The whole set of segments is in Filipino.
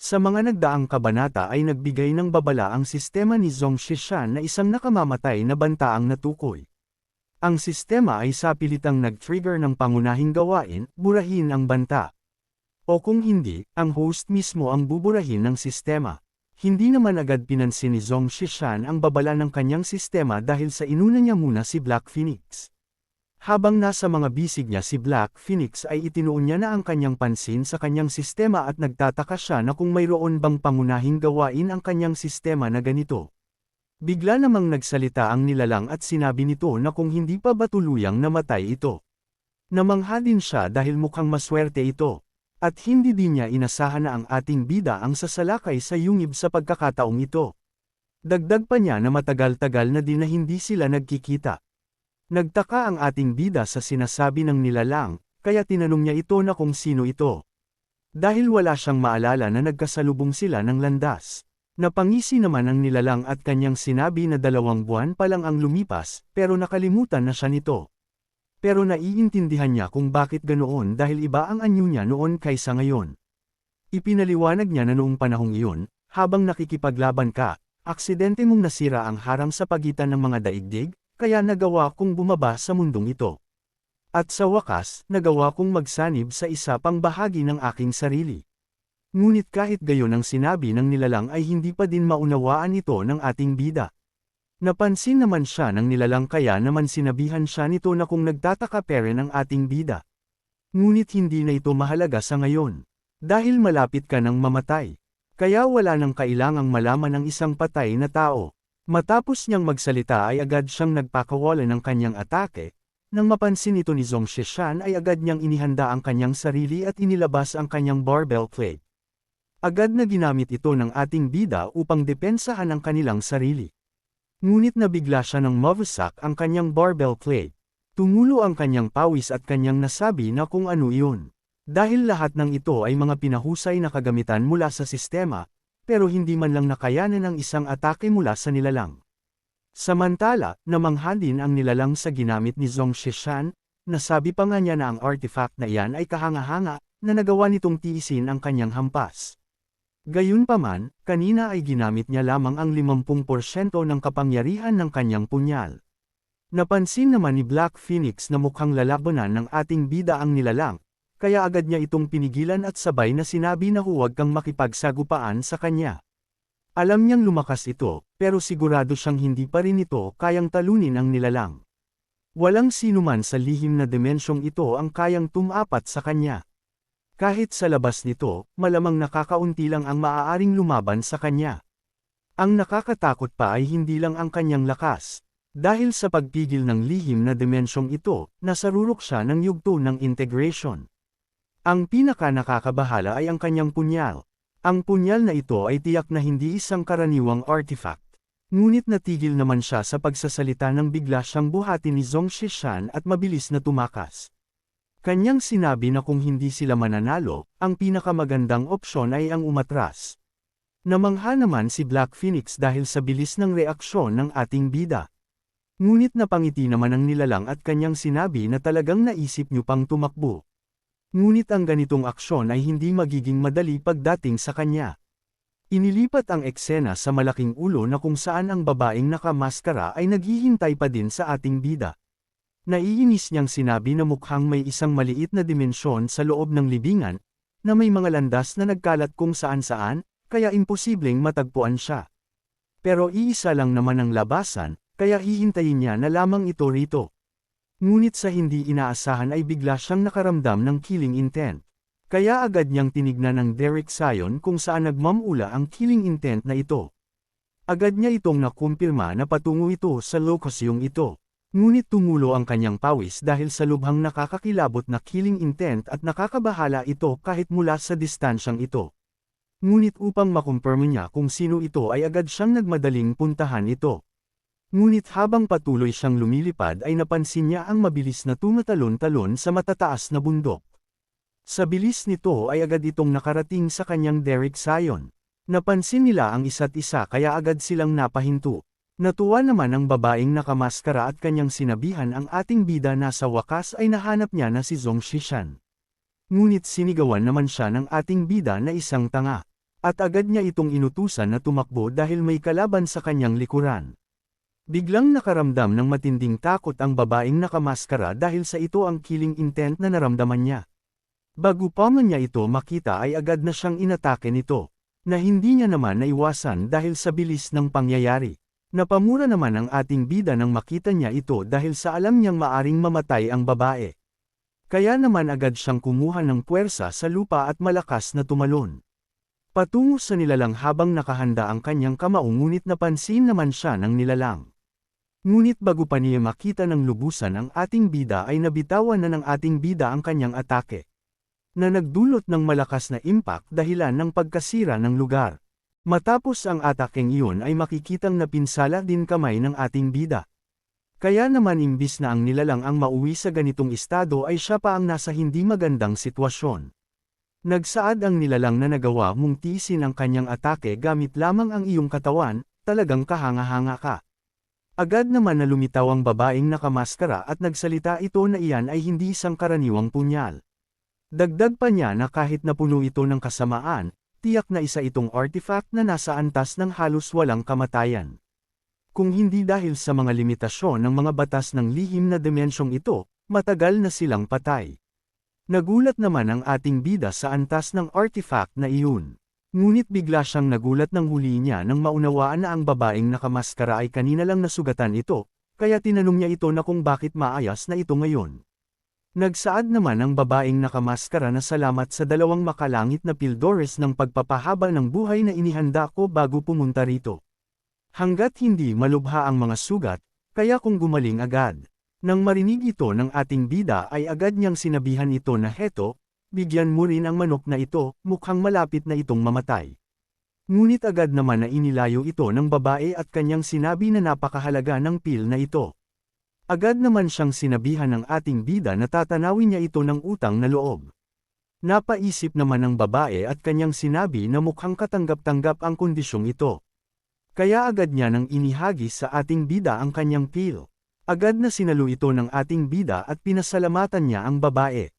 Sa mga nagdaang kabanata ay nagbigay ng babala ang sistema ni Zhong Shishan na isang nakamamatay na banta ang natukoy. Ang sistema ay sapilitang nag-trigger ng pangunahing gawain, burahin ang banta. O kung hindi, ang host mismo ang buburahin ng sistema. Hindi naman agad pinansin ni Zhong Shishan ang babala ng kanyang sistema dahil sa inuna niya muna si Black Phoenix. Habang nasa mga bisig niya si Black Phoenix ay itinuon niya na ang kanyang pansin sa kanyang sistema at nagtataka siya na kung mayroon bang pangunahing gawain ang kanyang sistema na ganito. Bigla namang nagsalita ang nilalang at sinabi nito na kung hindi pa ba tuluyang namatay ito. Namangha din siya dahil mukhang maswerte ito. At hindi din niya inasahan na ang ating bida ang sasalakay sa yungib sa pagkakataong ito. Dagdag pa niya na matagal-tagal na din na hindi sila nagkikita. Nagtaka ang ating bida sa sinasabi ng nilalang, kaya tinanong niya ito na kung sino ito. Dahil wala siyang maalala na nagkasalubong sila ng landas. Napangisi naman ang nilalang at kanyang sinabi na 2 buwan pa lang ang lumipas, pero nakalimutan na siya nito. Pero naiintindihan niya kung bakit ganoon dahil iba ang anyo niya noon kaysa ngayon. Ipinaliwanag niya na noong panahong iyon, habang nakikipaglaban ka, aksidente mong nasira ang harang sa pagitan ng mga daigdig, kaya nagawa kong bumaba sa mundong ito. At sa wakas, nagawa kong magsanib sa isa pang bahagi ng aking sarili. Ngunit kahit gayon ang sinabi ng nilalang ay hindi pa din maunawaan ito ng ating bida. Napansin naman siya ng nilalang kaya naman sinabihan siya nito na kung nagtataka pere ng ating bida. Ngunit hindi na ito mahalaga sa ngayon. Dahil malapit ka ng mamatay. Kaya wala nang kailangang malaman ng isang patay na tao. Matapos niyang magsalita ay agad siyang nagpakawala ng kanyang atake. Nang mapansin ito ni Zhong Shishan ay agad niyang inihanda ang kanyang sarili at inilabas ang kanyang barbell plate. Agad na ginamit ito ng ating bida upang depensahan ang kanilang sarili. Ngunit nabigla siya nang mawasak ang kanyang barbell plate. Tumulo ang kanyang pawis at kanyang nasabi na kung ano iyon. Dahil lahat ng ito ay mga pinahusay na kagamitan mula sa sistema, pero hindi man lang nakayanan ng isang atake mula sa nilalang. Samantala, namangha din ang nilalang sa ginamit ni Zhong Shishan, nasabi pa nga niya na ang artifact na iyan ay kahanga-hanga, na nagawa nitong tiisin ang kanyang hampas. Gayunpaman, kanina ay ginamit niya lamang ang 50% ng kapangyarihan ng kanyang punyal. Napansin naman ni Black Phoenix na mukhang lalabanan ng ating bida ang nilalang, kaya agad niya itong pinigilan at sabay na sinabi na huwag kang makipagsagupaan sa kanya. Alam niyang lumakas ito, pero sigurado siyang hindi pa rin ito kayang talunin ang nilalang. Walang sinuman sa lihim na dimensyong ito ang kayang tumapat sa kanya. Kahit sa labas nito, malamang nakakaunti lang ang maaaring lumaban sa kanya. Ang nakakatakot pa ay hindi lang ang kanyang lakas. Dahil sa pagpigil ng lihim na dimensyong ito, nasarurok siya ng yugto ng integration. Ang pinaka-nakakabahala ay ang kanyang punyal. Ang punyal na ito ay tiyak na hindi isang karaniwang artifact. Ngunit natigil naman siya sa pagsasalita nang bigla siyang buhatin ni Zhong Shishan at mabilis na tumakas. Kanyang sinabi na kung hindi sila mananalo, ang pinakamagandang opsyon ay ang umatras. Namangha naman si Black Phoenix dahil sa bilis ng reaksyon ng ating bida. Ngunit napangiti naman ang nilalang at kanyang sinabi na talagang naisip niyo pang tumakbo. Ngunit ang ganitong aksyon ay hindi magiging madali pagdating sa kanya. Inilipat ang eksena sa malaking ulo na kung saan ang babaeng nakamaskara ay naghihintay pa din sa ating bida. Naiinis niyang sinabi na mukhang may isang maliit na dimensyon sa loob ng libingan, na may mga landas na nagkalat kung saan-saan, kaya imposibleng matagpuan siya. Pero iisa lang naman ang labasan, kaya hihintayin niya na lamang ito rito. Ngunit sa hindi inaasahan ay bigla siyang nakaramdam ng killing intent. Kaya agad niyang tinignan ng Derek Sion kung saan nagmamula ang killing intent na ito. Agad niya itong nakumpirma na patungo ito sa lokasyong ito. Ngunit tumulo ang kanyang pawis dahil sa lubhang nakakakilabot na killing intent at nakakabahala ito kahit mula sa distansyang ito. Ngunit upang makumpirma niya kung sino ito ay agad siyang nagmadaling puntahan ito. Ngunit habang patuloy siyang lumilipad ay napansin niya ang mabilis na tumatalon-talon sa matataas na bundok. Sa bilis nito ay agad itong nakarating sa kanyang Derek Sion. Napansin nila ang isa't isa kaya agad silang napahinto. Natuwa naman ang babaeng nakamaskara at kanyang sinabihan ang ating bida na sa wakas ay nahanap niya na si Zhong Shishan. Ngunit sinigawan naman siya ng ating bida na isang tanga. At agad niya itong inutusan na tumakbo dahil may kalaban sa kanyang likuran. Biglang nakaramdam ng matinding takot ang babaeng nakamaskara dahil sa ito ang killing intent na naramdaman niya. Bago pa man niya ito makita ay agad na siyang inatake nito, na hindi niya naman naiwasan dahil sa bilis ng pangyayari. Napamura naman ang ating bida nang makita niya ito dahil sa alam niyang maaring mamatay ang babae. Kaya naman agad siyang kumuha ng puwersa sa lupa at malakas na tumalon. Patungo sa nilalang habang nakahanda ang kanyang kamao ngunit napansin naman siya ng nilalang. Ngunit bago pa niya makita ng lubusan ang ating bida ay nabitawan na ng ating bida ang kanyang atake, na nagdulot ng malakas na impact dahilan ng pagkasira ng lugar. Matapos ang atakeng iyon ay makikitang napinsala din kamay ng ating bida. Kaya naman imbis na ang nilalang ang mauwi sa ganitong estado ay siya pa ang nasa hindi magandang sitwasyon. Nagsaad ang nilalang na nagawa mong tiisin ang kanyang atake gamit lamang ang iyong katawan, talagang kahanga-hanga ka. Agad naman na lumitaw ang babaeng nakamaskara at nagsalita ito na iyan ay hindi isang karaniwang punyal. Dagdag pa niya na kahit na puno ito ng kasamaan, tiyak na isa itong artifact na nasa antas ng halos walang kamatayan. Kung hindi dahil sa mga limitasyon ng mga batas ng lihim na dimensyong ito, matagal na silang patay. Nagulat naman ang ating bida sa antas ng artifact na iyon. Ngunit bigla siyang nagulat nang huli niya nang maunawaan na ang babaeng nakamaskara ay kanina lang nasugatan ito, kaya tinanong niya ito na kung bakit maayos na ito ngayon. Nagsaad naman ang babaeng nakamaskara na salamat sa 2 makalangit na pildores ng pagpapahaba ng buhay na inihanda ko bago pumunta rito. Hanggat hindi malubha ang mga sugat, kaya kung gumaling agad. Nang marinig ito ng ating bida ay agad niyang sinabihan ito na heto, bigyan mo rin ang manok na ito, mukhang malapit na itong mamatay. Ngunit agad naman na inilayo ito ng babae at kanyang sinabi na napakahalaga ng pil na ito. Agad naman siyang sinabihan ng ating bida na tatanawin niya ito ng utang na loob. Napaisip naman ng babae at kanyang sinabi na mukhang katanggap-tanggap ang kondisyong ito. Kaya agad niya nang inihagis sa ating bida ang kanyang pil. Agad na sinalo ito ng ating bida at pinasalamatan niya ang babae.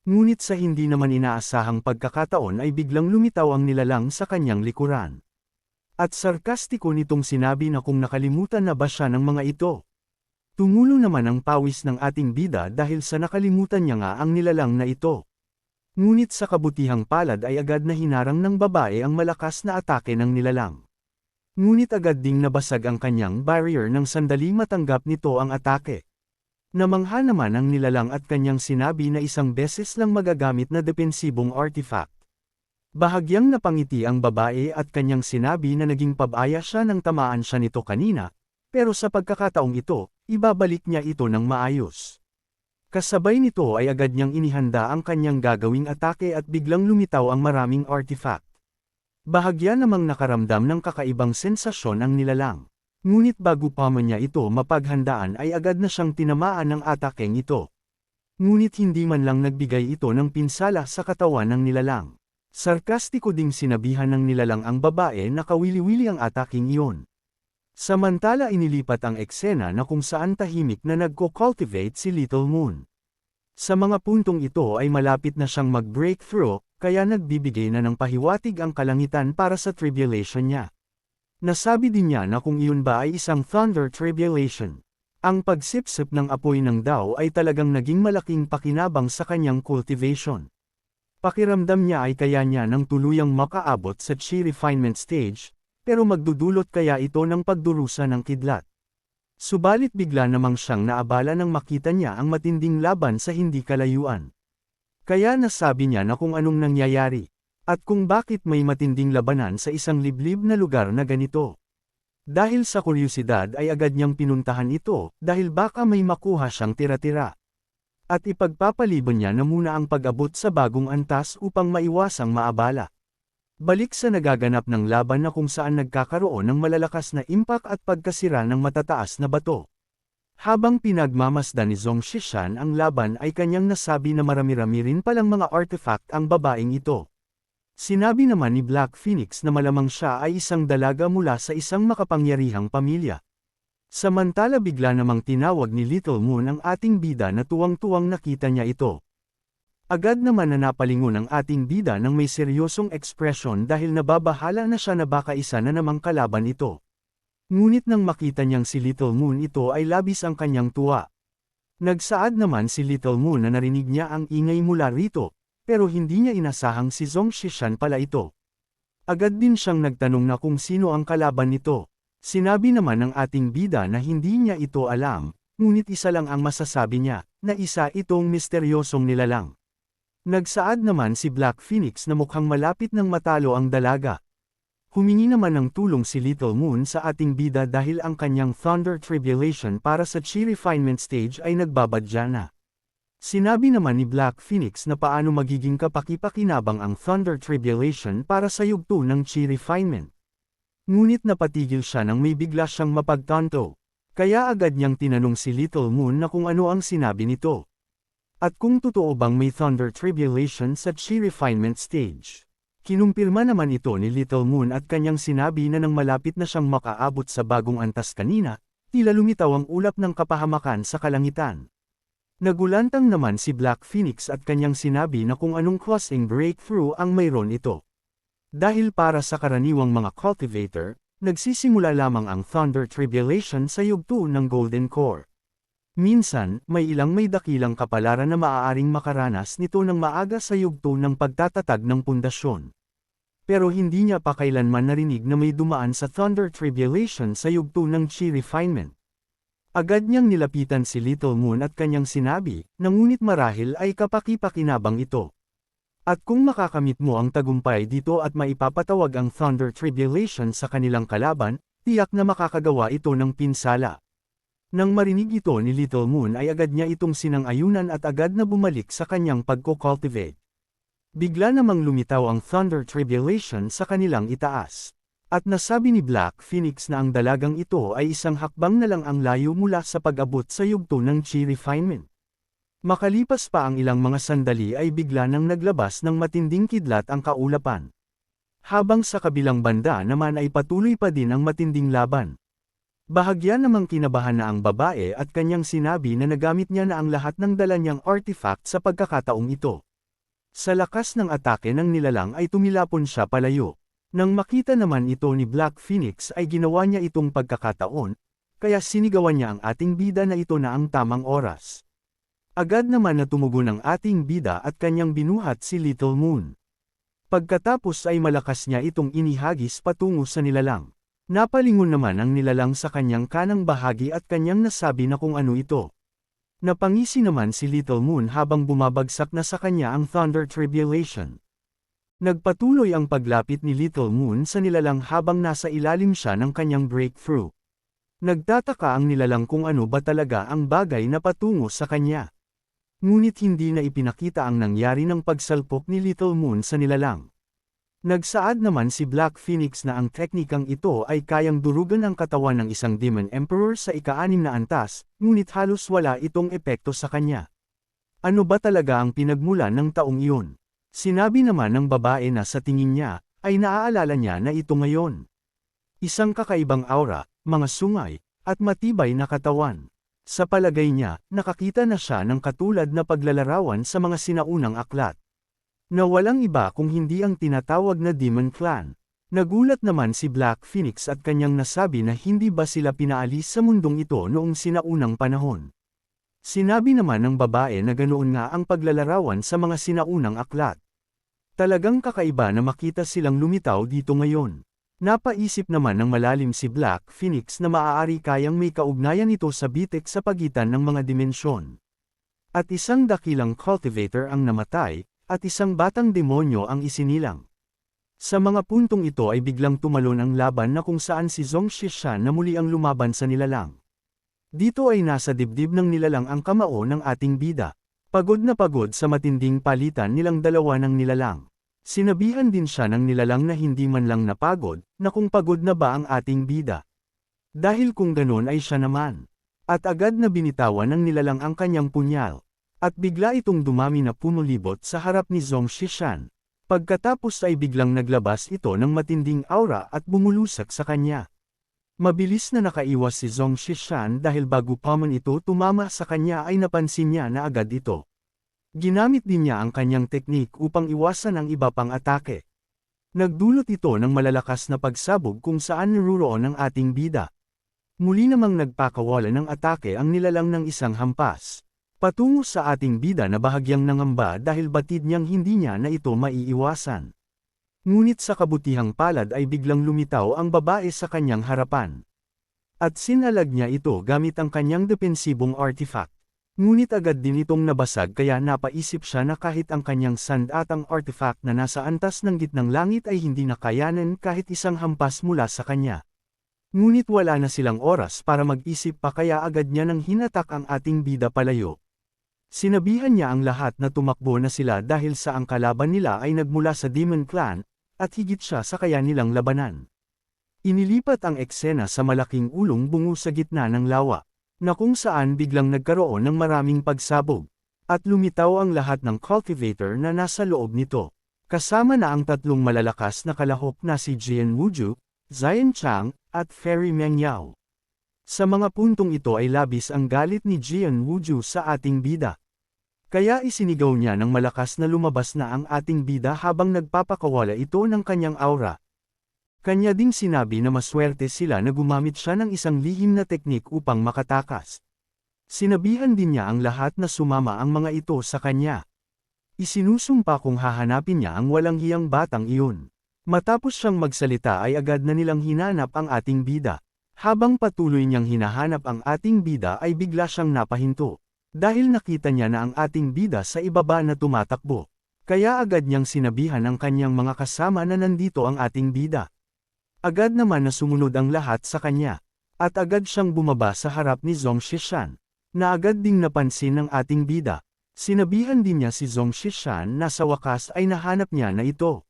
Ngunit sa hindi naman inaasahang pagkakataon ay biglang lumitaw ang nilalang sa kanyang likuran. At sarkastiko nitong sinabi na kung nakalimutan na ba siya ng mga ito. Tumulo naman ang pawis ng ating bida dahil sa nakalimutan niya nga ang nilalang na ito. Ngunit sa kabutihang palad ay agad na hinarang ng babae ang malakas na atake ng nilalang. Ngunit agad ding nabasag ang kanyang barrier nang sandali matanggap nito ang atake. Namangha naman ang nilalang at kanyang sinabi na isang beses lang magagamit na depensibong artifact. Bahagyang napangiti ang babae at kanyang sinabi na naging pabaya siya nang tamaan siya nito kanina, pero sa pagkakataong ito, ibabalik niya ito ng maayos. Kasabay nito ay agad niyang inihanda ang kanyang gagawing atake at biglang lumitaw ang maraming artifact. Bahagya namang nakaramdam ng kakaibang sensasyon ang nilalang. Ngunit bago pa man niya ito mapaghandaan ay agad na siyang tinamaan ng atakeng ito. Ngunit hindi man lang nagbigay ito ng pinsala sa katawan ng nilalang. Sarkastiko ding sinabihan ng nilalang ang babae na kawili-wili ang ataking iyon. Samantala inilipat ang eksena na kung saan tahimik na nagko-cultivate si Little Moon. Sa mga puntong ito ay malapit na siyang mag-breakthrough, kaya nagbibigay na ng pahiwatig ang kalangitan para sa tribulation niya. Nasabi din niya na kung iyon ba ay isang thunder tribulation. Ang pagsipsip ng apoy ng daw ay talagang naging malaking pakinabang sa kanyang cultivation. Pakiramdam niya ay kaya niya nang tuluyang makaabot sa chi refinement stage, pero magdudulot kaya ito ng pagdurusa ng kidlat. Subalit bigla namang siyang naabala nang makita niya ang matinding laban sa hindi kalayuan. Kaya nasabi niya na kung anong nangyayari. At kung bakit may matinding labanan sa isang liblib na lugar na ganito. Dahil sa kuryosidad ay agad niyang pinuntahan ito, dahil baka may makuha siyang tira-tira. At ipagpapaliban niya na muna ang pag-abot sa bagong antas upang maiwasang maabala. Balik sa nagaganap ng laban na kung saan nagkakaroon ng malalakas na impact at pagkasira ng matataas na bato. Habang pinagmamasdan ni Zhong Shishan ang laban ay kanyang nasabi na marami-rami rin palang mga artifact ang babaeng ito. Sinabi naman ni Black Phoenix na malamang siya ay isang dalaga mula sa isang makapangyarihang pamilya. Samantala bigla namang tinawag ni Little Moon ang ating bida na tuwang-tuwang nakita niya ito. Agad naman na napalingon ang ating bida ng may seryosong ekspresyon dahil nababahala na siya na baka isa na namang kalaban ito. Ngunit nang makita niyang si Little Moon ito ay labis ang kanyang tuwa. Nagsaad naman si Little Moon na narinig niya ang ingay mula rito, pero hindi niya inasahang si Zhong Shishan pala ito. Agad din siyang nagtanong na kung sino ang kalaban nito. Sinabi naman ng ating bida na hindi niya ito alam, ngunit isa lang ang masasabi niya, na isa itong misteryosong nilalang. Nagsaad naman si Black Phoenix na mukhang malapit ng matalo ang dalaga. Humingi naman ng tulong si Little Moon sa ating bida dahil ang kanyang Thunder Tribulation para sa Chi Refinement Stage ay nagbabadya na. Sinabi naman ni Black Phoenix na paano magiging kapaki-pakinabang ang Thunder Tribulation para sa yugto ng Chi Refinement. Ngunit napatigil siya nang may bigla siyang mapagtanto. Kaya agad niyang tinanong si Little Moon na kung ano ang sinabi nito. At kung totoo bang may Thunder Tribulation sa Chi Refinement Stage. Kinumpirma naman ito ni Little Moon at kanyang sinabi na nang malapit na siyang makaabot sa bagong antas kanina, tila lumitaw ang ulap ng kapahamakan sa kalangitan. Nagulantang naman si Black Phoenix at kanyang sinabi na kung anong crossing breakthrough ang mayroon ito. Dahil para sa karaniwang mga cultivator, nagsisimula lamang ang Thunder Tribulation sa yugto ng Golden Core. Minsan, may ilang may dakilang kapalaran na maaaring makaranas nito ng maaga sa yugto ng pagtatatag ng pundasyon. Pero hindi niya pa kailanman narinig na may dumaan sa Thunder Tribulation sa yugto ng Chi Refinement. Agad niyang nilapitan si Little Moon at kanyang sinabi, na ngunit marahil ay kapaki-pakinabang ito. At kung makakamit mo ang tagumpay dito at maipapatawag ang Thunder Tribulation sa kanilang kalaban, tiyak na makakagawa ito ng pinsala. Nang marinig ito ni Little Moon ay agad niya itong sinang-ayunan at agad na bumalik sa kanyang pagko-cultivate. Bigla namang lumitaw ang Thunder Tribulation sa kanilang itaas. At nasabi ni Black Phoenix na ang dalagang ito ay isang hakbang na lang ang layo mula sa pag-abot sa yugto ng Chi Refinement. Makalipas pa ang ilang mga sandali ay bigla nang naglabas ng matinding kidlat ang kaulapan. Habang sa kabilang banda naman ay patuloy pa din ang matinding laban. Bahagya namang kinabahan na ang babae at kanyang sinabi na nagamit niya na ang lahat ng dala niyang artifact sa pagkakataong ito. Sa lakas ng atake ng nilalang ay tumilapon siya palayo. Nang makita naman ito ni Black Phoenix ay ginawa niya itong pagkakataon, kaya sinigawan niya ang ating bida na ito na ang tamang oras. Agad naman na tumugon ang ating bida at kanyang binuhat si Little Moon. Pagkatapos ay malakas niya itong inihagis patungo sa nilalang. Napalingon naman ang nilalang sa kanyang kanang bahagi at kanyang nasabi na kung ano ito. Napangisi naman si Little Moon habang bumabagsak na sa kanya ang Thunder Tribulation. Nagpatuloy ang paglapit ni Little Moon sa nilalang habang nasa ilalim siya ng kanyang breakthrough. Nagtataka ang nilalang kung ano ba talaga ang bagay na patungo sa kanya. Ngunit hindi na ipinakita ang nangyari ng pagsalpok ni Little Moon sa nilalang. Nagsaad naman si Black Phoenix na ang teknikang ito ay kayang durugan ang katawan ng isang Demon Emperor sa ika-6 na antas, ngunit halos wala itong epekto sa kanya. Ano ba talaga ang pinagmulan ng taong iyon? Sinabi naman ng babae na sa tingin niya, ay naaalala niya na ito ngayon. Isang kakaibang aura, mga sungay, at matibay na katawan. Sa palagay niya, nakakita na siya ng katulad na paglalarawan sa mga sinaunang aklat. Na walang iba kung hindi ang tinatawag na Demon Clan. Nagulat naman si Black Phoenix at kanyang nasabi na hindi ba sila pinaalis sa mundong ito noong sinaunang panahon. Sinabi naman ng babae na ganoon nga ang paglalarawan sa mga sinaunang aklat. Talagang kakaiba na makita silang lumitaw dito ngayon. Napaisip naman ng malalim si Black Phoenix na maaari kayang may kaugnayan ito sa bitik sa pagitan ng mga dimensyon. At isang dakilang cultivator ang namatay, at isang batang demonyo ang isinilang. Sa mga puntong ito ay biglang tumalon ang laban na kung saan si Zhong Shishan na muli ang lumaban sa nilalang. Dito ay nasa dibdib ng nilalang ang kamao ng ating bida. Pagod na pagod sa matinding palitan nilang dalawa ng nilalang. Sinabihan din siya ng nilalang na hindi man lang napagod, na kung pagod na ba ang ating bida. Dahil kung ganon ay siya naman. At agad na binitawan ng nilalang ang kanyang punyal. At bigla itong dumami na pumulibot sa harap ni Zhong Shishan. Pagkatapos ay biglang naglabas ito ng matinding aura at bumulusak sa kanya. Mabilis na nakaiwas si Zhong Shishan dahil bago pa man ito tumama sa kanya ay napansin niya na agad ito. Ginamit din niya ang kanyang teknik upang iwasan ang iba pang atake. Nagdulot ito ng malalakas na pagsabog kung saan naruroon ang ating bida. Muli namang nagpakawala ng atake ang nilalang ng isang hampas. Patungo sa ating bida na bahagyang nangamba dahil batid niyang hindi niya na ito maiiwasan. Ngunit sa kabutihang palad ay biglang lumitaw ang babae sa kanyang harapan. At sinalag niya ito gamit ang kanyang depensibong artifact. Ngunit agad din itong nabasag kaya napaisip siya na kahit ang kanyang sandatang artifact na nasa antas ng gitnang langit ay hindi nakayanan kahit isang hampas mula sa kanya. Ngunit wala na silang oras para mag-isip pa kaya agad niya nang hinatak ang ating bida palayo. Sinabihan niya ang lahat na tumakbo na sila dahil sa ang kalaban nila ay nagmula sa Demon Clan, at higit siya sa kaya nilang labanan. Inilipat ang eksena sa malaking ulong bungo sa gitna ng lawa, na kung saan biglang nagkaroon ng maraming pagsabog, at lumitaw ang lahat ng cultivator na nasa loob nito, kasama na ang tatlong malalakas na kalahok na si Jian Wuju, Zion Chang, at Fairy Meng Yao. Sa mga puntong ito ay labis ang galit ni Jian Wuju sa ating bida. Kaya isinigaw niya ng malakas na lumabas na ang ating bida habang nagpapakawala ito ng kanyang aura. Kanya ding sinabi na maswerte sila na gumamit siya ng isang lihim na teknik upang makatakas. Sinabihan din niya ang lahat na sumama ang mga ito sa kanya. Isinusumpa kung hahanapin niya ang walang hiyang batang iyon. Matapos siyang magsalita ay agad na nilang hinanap ang ating bida. Habang patuloy niyang hinahanap ang ating bida ay bigla siyang napahinto. Dahil nakita niya na ang ating bida sa ibaba na tumatakbo. Kaya agad niyang sinabihan ang kanyang mga kasama na nandito ang ating bida. Agad naman na sumunod ang lahat sa kanya. At agad siyang bumaba sa harap ni Zhong Shishan, na agad ding napansin ng ating bida. Sinabihan din niya si Zhong Shishan na sa wakas ay nahanap niya na ito.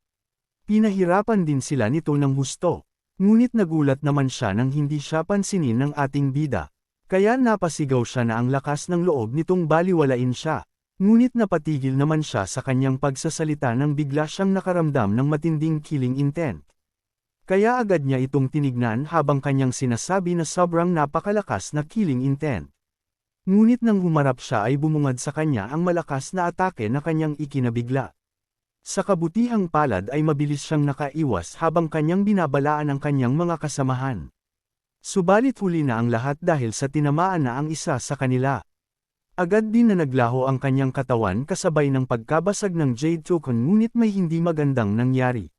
Pinahirapan din sila nito ng husto. Ngunit nagulat naman siya nang hindi siya pansinin ng ating bida. Kaya napasigaw siya na ang lakas ng loob nitong baliwalain siya. Ngunit napatigil naman siya sa kanyang pagsasalita nang bigla siyang nakaramdam ng matinding killing intent. Kaya agad niya itong tinignan habang kanyang sinasabi na sobrang napakalakas na killing intent. Ngunit nang humarap siya ay bumungad sa kanya ang malakas na atake na kanyang ikinabigla. Sa kabutihang palad ay mabilis siyang nakaiwas habang kanyang binabalaan ang kanyang mga kasamahan. Subalit huli na ang lahat dahil sa tinamaan na ang isa sa kanila. Agad din na naglaho ang kanyang katawan kasabay ng pagkabasag ng Jade Token ngunit may hindi magandang nangyari.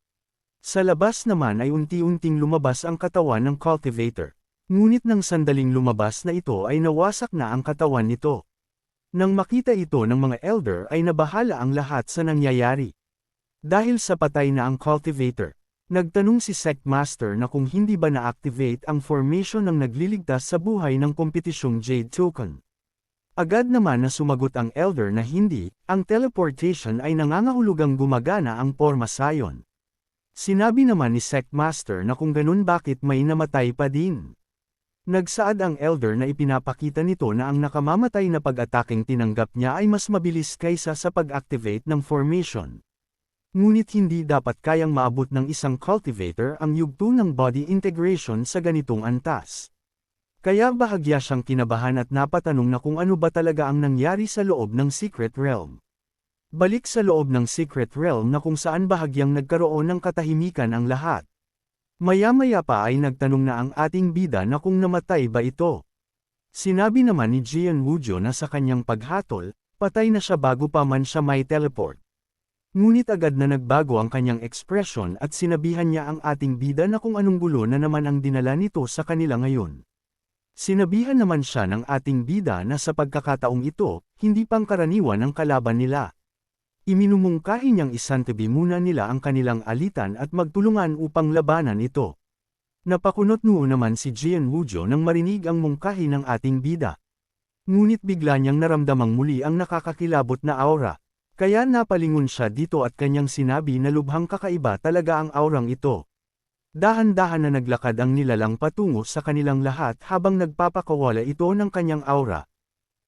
Sa labas naman ay unti-unting lumabas ang katawan ng cultivator. Ngunit nang sandaling lumabas na ito ay nawasak na ang katawan nito. Nang makita ito ng mga elder ay nabahala ang lahat sa nangyayari. Dahil sa patay na ang cultivator, nagtanong si Sect Master na kung hindi ba na-activate ang formation ng nagliligtas sa buhay ng kompetisyong Jade Token. Agad naman na sumagot ang elder na hindi, ang teleportation ay nangangahulugang gumagana ang Porma Sion. Sinabi naman ni Sect Master na kung ganun bakit may namatay pa din. Nagsaad ang elder na ipinapakita nito na ang nakamamatay na pag-ataking tinanggap niya ay mas mabilis kaysa sa pag-activate ng formation. Ngunit hindi dapat kayang maabot ng isang cultivator ang yugto ng body integration sa ganitong antas. Kaya bahagya siyang kinabahan at napatanong na kung ano ba talaga ang nangyari sa loob ng Secret Realm. Balik sa loob ng Secret Realm na kung saan bahagyang nagkaroon ng katahimikan ang lahat. Maya-maya pa ay nagtanong na ang ating bida na kung namatay ba ito. Sinabi naman ni Jian Wuju na sa kanyang paghatol, patay na siya bago pa man siya may teleport. Ngunit agad na nagbago ang kanyang ekspresyon at sinabihan niya ang ating bida na kung anong gulo na naman ang dinala nito sa kanila ngayon. Sinabihan naman siya ng ating bida na sa pagkakataong ito, hindi pangkaraniwan ang kalaban nila. Iminumungkahi niyang isantabi muna nila ang kanilang alitan at magtulungan upang labanan ito. Napakunot noon naman si Jian Wuju nang marinig ang mungkahi ng ating bida. Ngunit bigla niyang naramdamang muli ang nakakakilabot na aura. Kaya napalingon siya dito at kanyang sinabi na lubhang kakaiba talaga ang aurang ito. Dahan-dahan na naglakad ang nilalang patungo sa kanilang lahat habang nagpapakawala ito ng kanyang aura.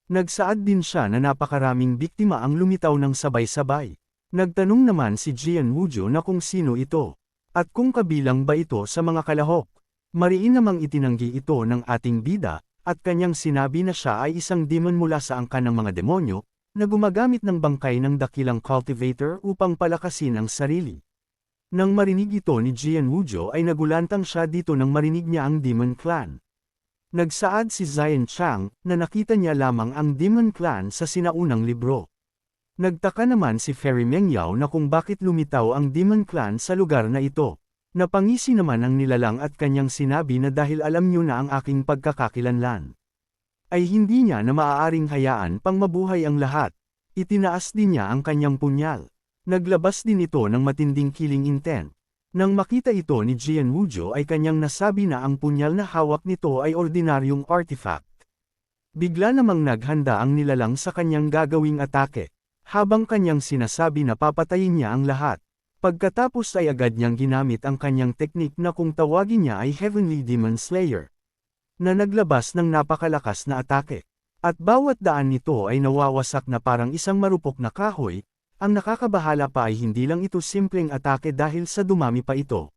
Nagsaad din siya na napakaraming biktima ang lumitaw ng sabay-sabay. Nagtanong naman si Jian Wuju na kung sino ito, at kung kabilang ba ito sa mga kalahok. Mariin namang itinanggi ito ng ating bida, at kanyang sinabi na siya ay isang demon mula sa angkan ng mga demonyo, na gumagamit ng bangkay ng dakilang cultivator upang palakasin ang sarili. Nang marinig ito ni Jian Wuzhou ay nagulantang siya dito nang marinig niya ang Demon Clan. Nagsaad si Zion Chang na nakita niya lamang ang Demon Clan sa sinaunang libro. Nagtaka naman si Fairy Mengyao na kung bakit lumitaw ang Demon Clan sa lugar na ito. Napangisi naman ang nilalang at kanyang sinabi na dahil alam niyo na ang aking pagkakakilanlan, ay hindi niya na maaaring hayaan pang mabuhay ang lahat. Itinaas din niya ang kanyang punyal. Naglabas din ito ng matinding killing intent. Nang makita ito ni Jian Wuzhou ay kanyang nasabi na ang punyal na hawak nito ay ordinaryong artifact. Bigla namang naghanda ang nilalang sa kanyang gagawing atake. Habang kanyang sinasabi na papatayin niya ang lahat. Pagkatapos ay agad niyang ginamit ang kanyang teknik na kung tawagin niya ay Heavenly Demon Slayer, na naglabas ng napakalakas na atake. At bawat daan nito ay nawawasak na parang isang marupok na kahoy. Ang nakakabahala pa ay hindi lang ito simpleng atake dahil sa dumami pa ito.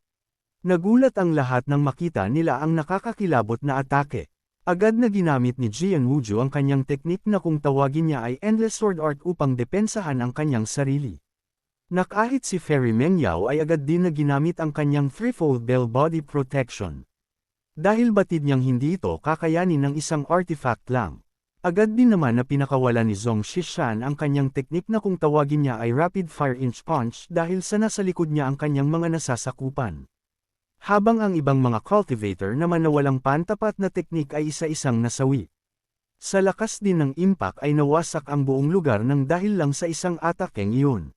Nagulat ang lahat nang makita nila ang nakakakilabot na atake. Agad na ginamit ni Jian Wuzhou ang kanyang teknik na kung tawagin niya ay Endless Sword Art upang depensahan ang kanyang sarili. Nakahit si Fairy Mengyao ay agad din na ginamit ang kanyang threefold bell body protection. Dahil batid niyang hindi ito kakayanin ng isang artifact lang. Agad din naman na pinakawalan ni Zhong Shishan ang kanyang teknik na kung tawagin niya ay Rapid Fire Inch Punch dahil sa nasa likod niya ang kanyang mga nasasakupan. Habang ang ibang mga cultivator naman na walang pantapat na teknik ay isa-isang nasawi. Sa lakas din ng impact ay nawasak ang buong lugar ng dahil lang sa isang atakeng iyon.